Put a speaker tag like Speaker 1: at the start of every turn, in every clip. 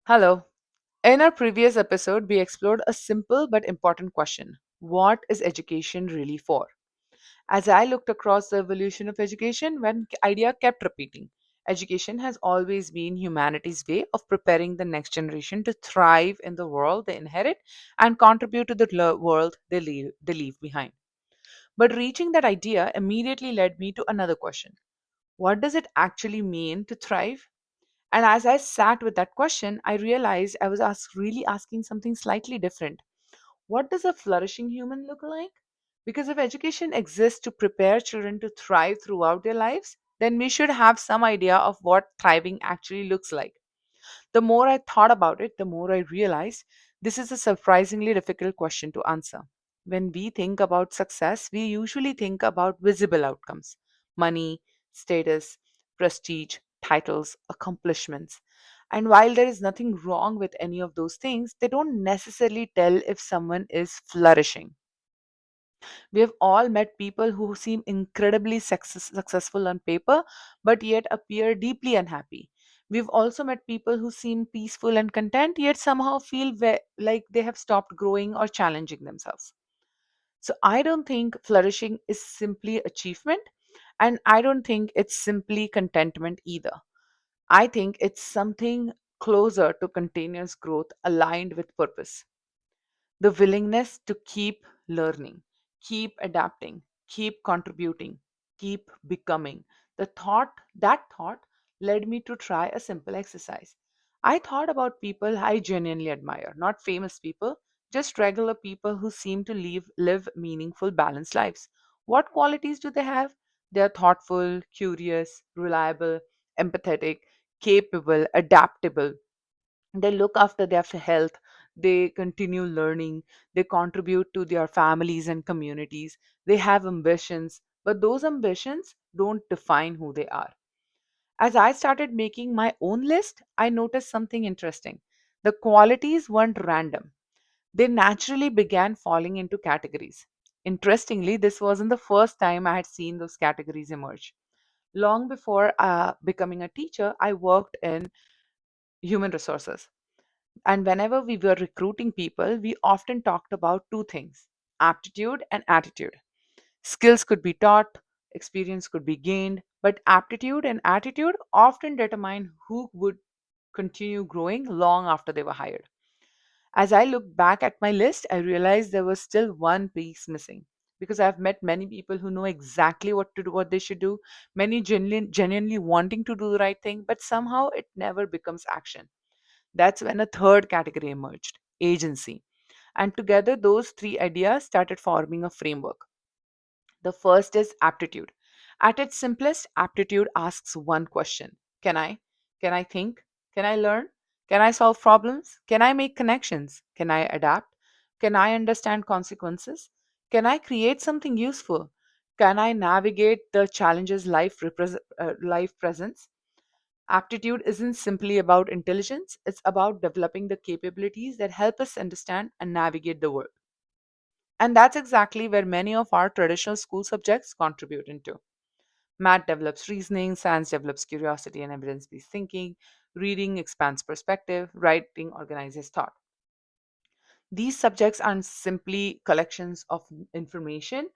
Speaker 1: Hello. In our previous episode, we explored a simple but important question: what is education really for? As I looked across the evolution of education, one idea kept repeating. Education has always been humanity's way of preparing the next generation to thrive in the world they inherit and contribute to the world they leave behind. But reaching that idea immediately led me to another question: what does it actually mean to thrive? And as I sat with that question, I realized I was really asking something slightly different. What does a flourishing human look like? Because if education exists to prepare children to thrive throughout their lives, then we should have some idea of what thriving actually looks like. The more I thought about it, the more I realized this is a surprisingly difficult question to answer. When we think about success, we usually think about visible outcomes: money, status, prestige, titles, accomplishments. And while there is nothing wrong with any of those things, they don't necessarily tell if someone is flourishing. We have all met people who seem incredibly successful on paper, but yet appear deeply unhappy. We've also met people who seem peaceful and content, yet somehow feel like they have stopped growing or challenging themselves. So I don't think flourishing is simply achievement, and I don't think it's simply contentment either. I think it's something closer to continuous growth aligned with purpose. The willingness to keep learning, keep adapting, keep contributing, keep becoming. That thought led me to try a simple exercise. I thought about people I genuinely admire, not famous people, just regular people who seem to live meaningful, balanced lives. What qualities do they have? They are thoughtful, curious, reliable, empathetic, capable, adaptable. They look after their health, they continue learning, they contribute to their families and communities, they have ambitions, but those ambitions don't define who they are. As I started making my own list, I noticed something interesting. The qualities weren't random, they naturally began falling into categories. Interestingly, this wasn't the first time I had seen those categories emerge. Long before becoming a teacher, I worked in human resources. And whenever we were recruiting people, we often talked about two things: aptitude and attitude. Skills could be taught, experience could be gained, but aptitude and attitude often determine who would continue growing long after they were hired. As I look back at my list, I realized there was still one piece missing. Because I've met many people who know exactly what to do, what they should do, many genuinely wanting to do the right thing, but somehow it never becomes action. That's when a third category emerged: agency. And together, those three ideas started forming a framework. The first is aptitude. At its simplest, aptitude asks one question: Can I? Can I think? Can I learn? Can I solve problems? Can I make connections? Can I adapt? Can I understand consequences? Can I create something useful? Can I navigate the challenges life presents? Aptitude isn't simply about intelligence, it's about developing the capabilities that help us understand and navigate the world. And that's exactly where many of our traditional school subjects contribute into. Math develops reasoning, science develops curiosity and evidence based thinking, reading expands perspective, writing organizes thought. These subjects aren't simply collections of information,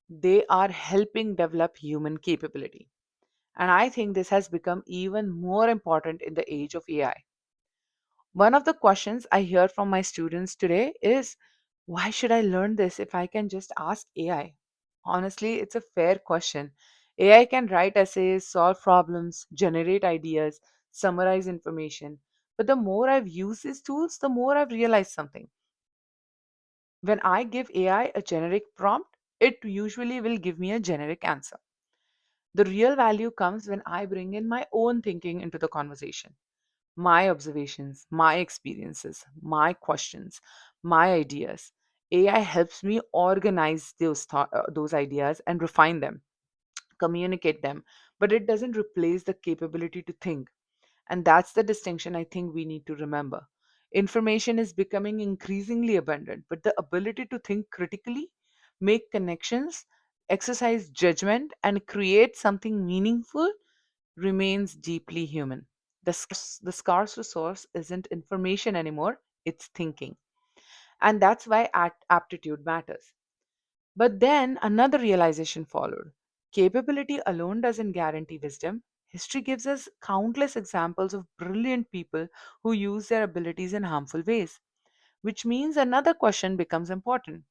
Speaker 1: they are helping develop human capability. And I think this has become even more important in the age of AI. One of the questions I hear from my students today is, why should I learn this if I can just ask AI? Honestly, it's a fair question. AI can write essays, solve problems, generate ideas, summarize information. But the more I've used these tools, the more I've realized something. When I give AI a generic prompt, it usually will give me a generic answer. The real value comes when I bring in my own thinking into the conversation: my observations, my experiences, my questions, my ideas. AI helps me organize those ideas and refine them, communicate them, but it doesn't replace the capability to think. And that's the distinction I think we need to remember. Information is becoming increasingly abundant, but the ability to think critically, make connections, exercise judgment, and create something meaningful remains deeply human. The scarce resource isn't information anymore, it's thinking. And that's why aptitude matters. But then another realization followed. Capability alone doesn't guarantee wisdom. History gives us countless examples of brilliant people who use their abilities in harmful ways, which means another question becomes important.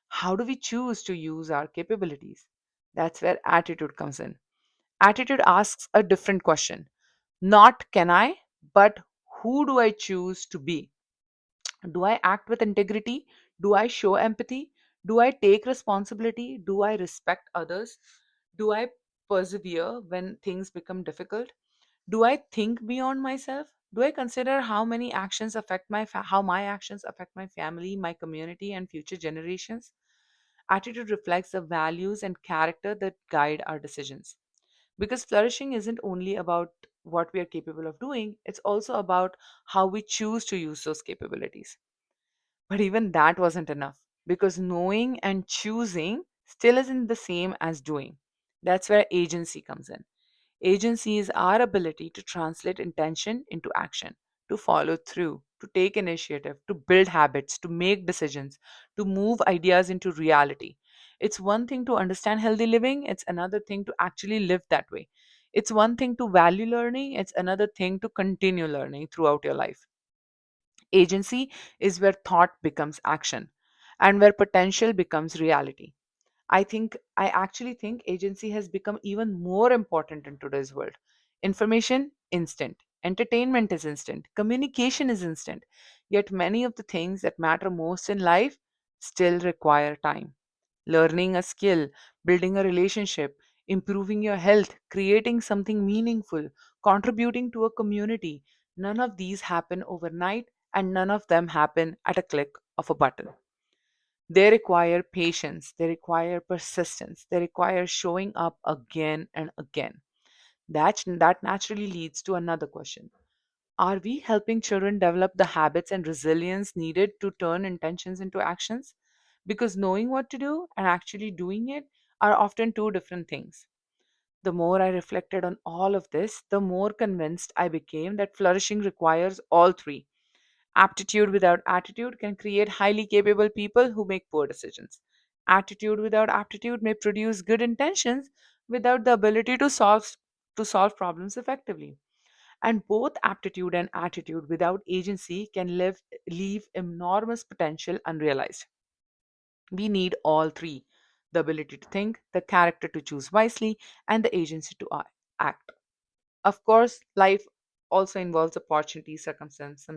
Speaker 1: How do we choose to use our capabilities? That's where attitude comes in. Attitude asks a different question. Not can I, but who do I choose to be? Do I act with integrity? Do I show empathy? Do I take responsibility? Do I respect others? Do I persevere when things become difficult? Do I think beyond myself? Do I consider how my actions affect my family, my community and future generations? Attitude reflects the values and character that guide our decisions. Because flourishing isn't only about what we are capable of doing, it's also about how we choose to use those capabilities. But even that wasn't enough because knowing and choosing still isn't the same as doing. That's where agency comes in. Agency is our ability to translate intention into action, to follow through, to take initiative, to build habits, to make decisions, to move ideas into reality. It's one thing to understand healthy living, it's another thing to actually live that way. It's one thing to value learning, it's another thing to continue learning throughout your life. Agency is where thought becomes action and where potential becomes reality. I actually think agency has become even more important in today's world. Information instant, entertainment is instant, communication is instant. Yet many of the things that matter most in life still require time. Learning a skill, building a relationship, improving your health, creating something meaningful, contributing to a community. None of these happen overnight and none of them happen at a click of a button. They require patience, they require persistence, they require showing up again and again. That naturally leads to another question. Are we helping children develop the habits and resilience needed to turn intentions into actions? Because knowing what to do and actually doing it are often two different things. The more I reflected on all of this, the more convinced I became that flourishing requires all three. Aptitude without attitude can create highly capable people who make poor decisions. Attitude without aptitude may produce good intentions without the ability to solve problems effectively. And both aptitude and attitude without agency can leave enormous potential unrealized. We need all three: the ability to think, the character to choose wisely, and the agency to act. Of course, life also involves opportunity, circumstance,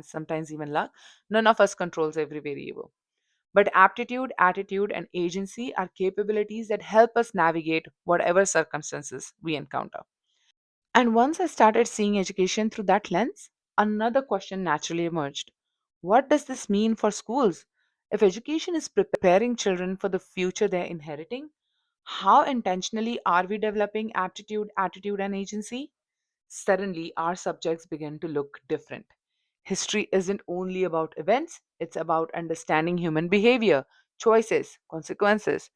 Speaker 1: sometimes even luck. None of us controls every variable. But aptitude, attitude, and agency are capabilities that help us navigate whatever circumstances we encounter. And once I started seeing education through that lens, another question naturally emerged. What does this mean for schools? If education is preparing children for the future they're inheriting, how intentionally are we developing aptitude, attitude, and agency? Suddenly, our subjects begin to look different. History isn't only about events, it's about understanding human behavior, choices, consequences.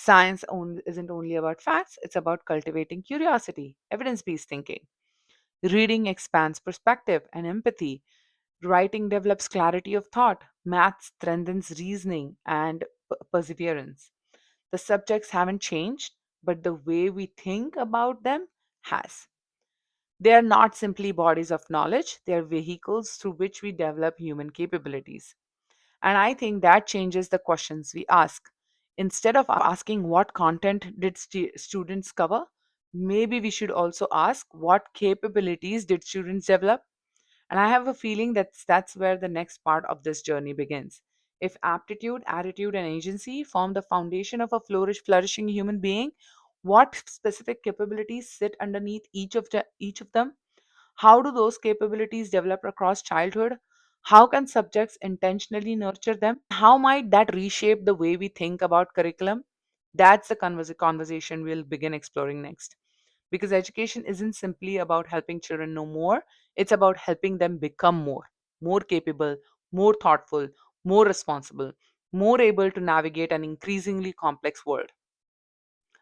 Speaker 1: Isn't only about facts, it's about cultivating curiosity, evidence based thinking. Reading expands perspective and empathy. Writing develops clarity of thought. Math strengthens reasoning and perseverance. The subjects haven't changed, but the way we think about them has. They are not simply bodies of knowledge, they are vehicles through which we develop human capabilities. And I think that changes the questions we ask. Instead of asking what content did students cover, maybe we should also ask what capabilities did students develop? And I have a feeling that's where the next part of this journey begins. If aptitude, attitude, and agency form the foundation of a flourishing human being, what specific capabilities sit underneath each of them? How do those capabilities develop across childhood? How can subjects intentionally nurture them? How might that reshape the way we think about curriculum? That's the conversation we'll begin exploring next. Because education isn't simply about helping children know more, it's about helping them become more capable, more thoughtful, more responsible, more able to navigate an increasingly complex world.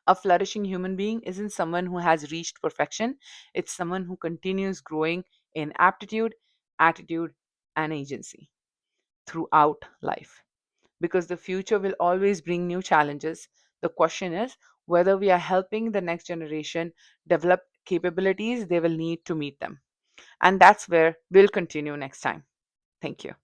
Speaker 1: A flourishing human being isn't someone who has reached perfection, it's someone who continues growing in aptitude, attitude, and agency throughout life. Because the future will always bring new challenges. The question is whether we are helping the next generation develop capabilities they will need to meet them. And that's where we'll continue next time. Thank you.